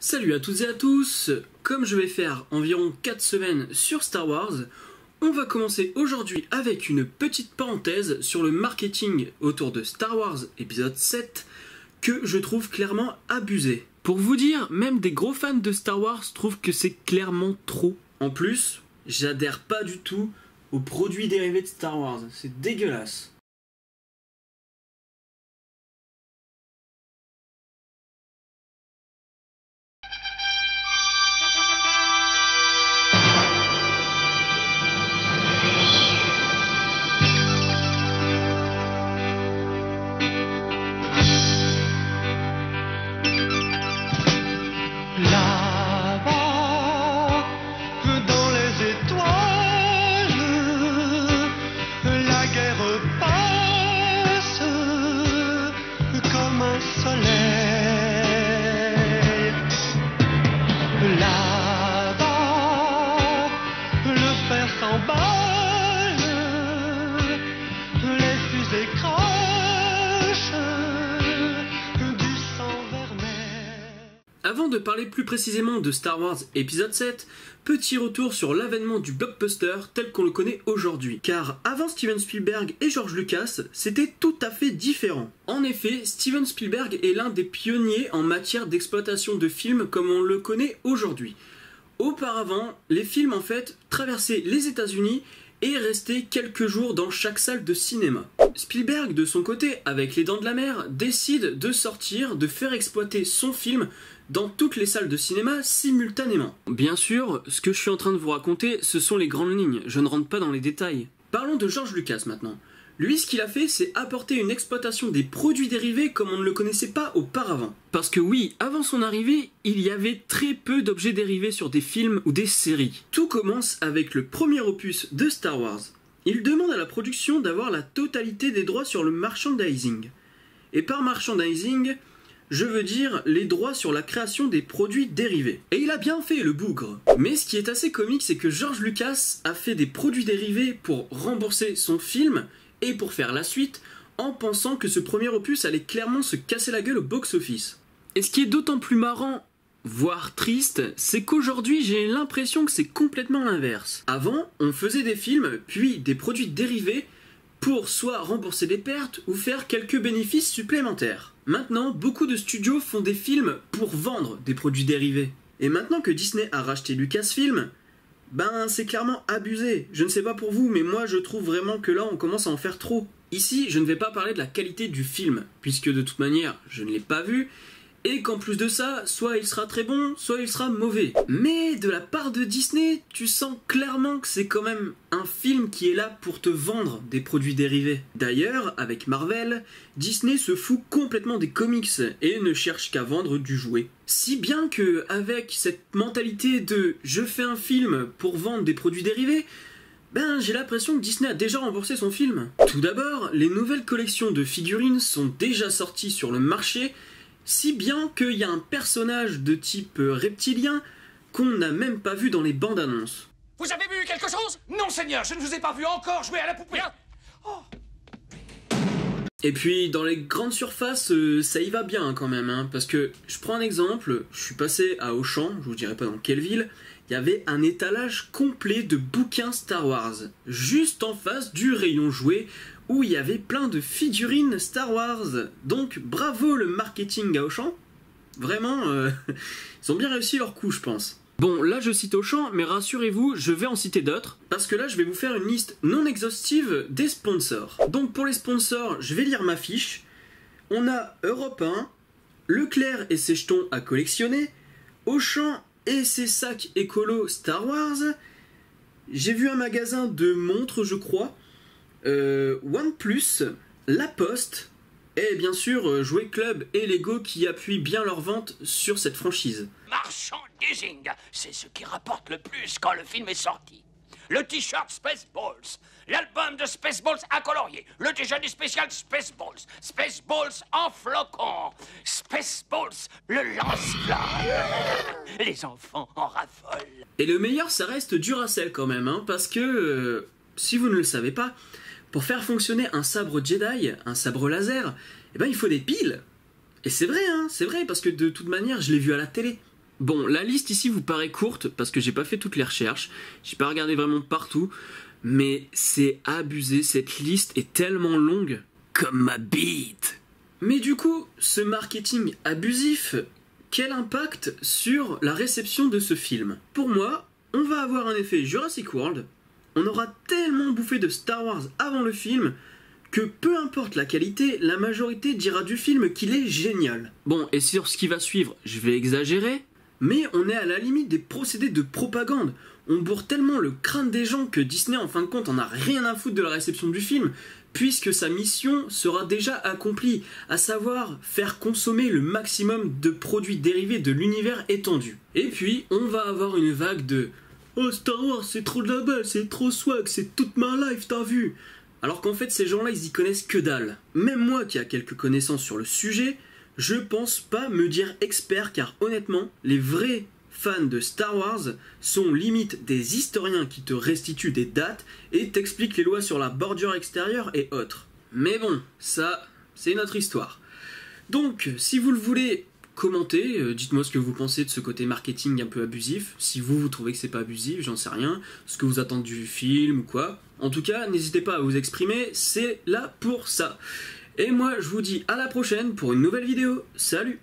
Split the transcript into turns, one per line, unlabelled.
Salut à toutes et à tous, comme je vais faire environ 4 semaines sur Star Wars, on va commencer aujourd'hui avec une petite parenthèse sur le marketing autour de Star Wars épisode 7 que je trouve clairement abusé. Pour vous dire, même des gros fans de Star Wars trouvent que c'est clairement trop. En plus, j'adhère pas du tout aux produits dérivés de Star Wars, c'est dégueulasse.
Là-bas, dans les étoiles, la guerre passe comme un soleil. Là-bas, le fer s'emballe, les fusées crachent du sang vermeil.
Avant de parler plus précisément de Star Wars épisode 7, petit retour sur l'avènement du blockbuster tel qu'on le connaît aujourd'hui. Car avant Steven Spielberg et George Lucas, c'était tout à fait différent. En effet, Steven Spielberg est l'un des pionniers en matière d'exploitation de films comme on le connaît aujourd'hui. Auparavant, les films en fait traversaient les États-Unis et restaient quelques jours dans chaque salle de cinéma. Spielberg, de son côté, avec Les Dents de la Mer, décide de faire exploiter son film dans toutes les salles de cinéma simultanément. Bien sûr, ce que je suis en train de vous raconter, ce sont les grandes lignes, je ne rentre pas dans les détails. Parlons de George Lucas maintenant. Lui, ce qu'il a fait, c'est apporter une exploitation des produits dérivés comme on ne le connaissait pas auparavant. Parce que oui, avant son arrivée, il y avait très peu d'objets dérivés sur des films ou des séries. Tout commence avec le premier opus de Star Wars. Il demande à la production d'avoir la totalité des droits sur le merchandising. Et par merchandising, je veux dire les droits sur la création des produits dérivés. Et il a bien fait, le bougre. Mais ce qui est assez comique, c'est que George Lucas a fait des produits dérivés pour rembourser son film et pour faire la suite, en pensant que ce premier opus allait clairement se casser la gueule au box-office. Et ce qui est d'autant plus marrant, voire triste, c'est qu'aujourd'hui j'ai l'impression que c'est complètement l'inverse. Avant, on faisait des films, puis des produits dérivés, pour soit rembourser des pertes ou faire quelques bénéfices supplémentaires. Maintenant, beaucoup de studios font des films pour vendre des produits dérivés. Et maintenant que Disney a racheté Lucasfilm, ben c'est clairement abusé. Je ne sais pas pour vous, mais moi je trouve vraiment que là on commence à en faire trop. Ici, je ne vais pas parler de la qualité du film, puisque de toute manière je ne l'ai pas vu, et qu'en plus de ça, soit il sera très bon, soit il sera mauvais. Mais de la part de Disney, tu sens clairement que c'est quand même un film qui est là pour te vendre des produits dérivés. D'ailleurs, avec Marvel, Disney se fout complètement des comics et ne cherche qu'à vendre du jouet. Si bien que, avec cette mentalité de « je fais un film pour vendre des produits dérivés », ben j'ai l'impression que Disney a déjà remboursé son film. Tout d'abord, les nouvelles collections de figurines sont déjà sorties sur le marché, si bien qu'il y a un personnage de type reptilien qu'on n'a même pas vu dans les bandes annonces.
Vous avez vu quelque chose? Non, Seigneur, je ne vous ai pas vu encore jouer à la poupée. Oh.
Et puis dans les grandes surfaces, ça y va bien quand même, hein, parce que je prends un exemple, je suis passé à Auchan, je vous dirai pas dans quelle ville, il y avait un étalage complet de bouquins Star Wars, juste en face du rayon jouets, où il y avait plein de figurines Star Wars. Donc bravo le marketing à Auchan, vraiment, ils ont bien réussi leur coup je pense. Bon, là je cite Auchan, mais rassurez-vous, je vais en citer d'autres, parce que là je vais vous faire une liste non exhaustive des sponsors. Donc pour les sponsors, je vais lire ma fiche. On a Europe 1, Leclerc et ses jetons à collectionner, Auchan et ses sacs écolo Star Wars, j'ai vu un magasin de montres je crois, OnePlus, La Poste, et bien sûr Jouet Club et Lego qui appuient bien leur vente sur cette franchise.
Merchandising, c'est ce qui rapporte le plus quand le film est sorti. Le t-shirt Spaceballs, l'album de Spaceballs à colorier, le déjeuner spécial Spaceballs, Spaceballs en flocons, Spaceballs, le lance-flamme. Les enfants en raffolent.
Et le meilleur, ça reste Duracell quand même, hein, parce que, si vous ne le savez pas, pour faire fonctionner un sabre Jedi, un sabre laser, eh ben, il faut des piles. Et c'est vrai, hein, c'est vrai, parce que de toute manière, je l'ai vu à la télé. Bon, la liste ici vous paraît courte parce que j'ai pas fait toutes les recherches, j'ai pas regardé vraiment partout, mais c'est abusé, cette liste est tellement longue, comme ma bite. Mais du coup, ce marketing abusif, quel impact sur la réception de ce film? Pour moi, on va avoir un effet Jurassic World, on aura tellement bouffé de Star Wars avant le film que peu importe la qualité, la majorité dira du film qu'il est génial. Bon, et sur ce qui va suivre, je vais exagérer, mais on est à la limite des procédés de propagande. On bourre tellement le crâne des gens que Disney en fin de compte en a rien à foutre de la réception du film, puisque sa mission sera déjà accomplie, à savoir faire consommer le maximum de produits dérivés de l'univers étendu. Et puis, on va avoir une vague de « Oh Star Wars c'est trop de la balle, c'est trop swag, c'est toute ma life, t'as vu ?» Alors qu'en fait ces gens-là ils y connaissent que dalle. Même moi qui a quelques connaissances sur le sujet, je pense pas me dire expert car honnêtement, les vrais fans de Star Wars sont limite des historiens qui te restituent des dates et t'expliquent les lois sur la bordure extérieure et autres. Mais bon, ça, c'est une autre histoire. Donc, si vous le voulez, commentez, dites-moi ce que vous pensez de ce côté marketing un peu abusif, si vous trouvez que c'est pas abusif, j'en sais rien, ce que vous attendez du film ou quoi. En tout cas, n'hésitez pas à vous exprimer, c'est là pour ça. Et moi, je vous dis à la prochaine pour une nouvelle vidéo. Salut!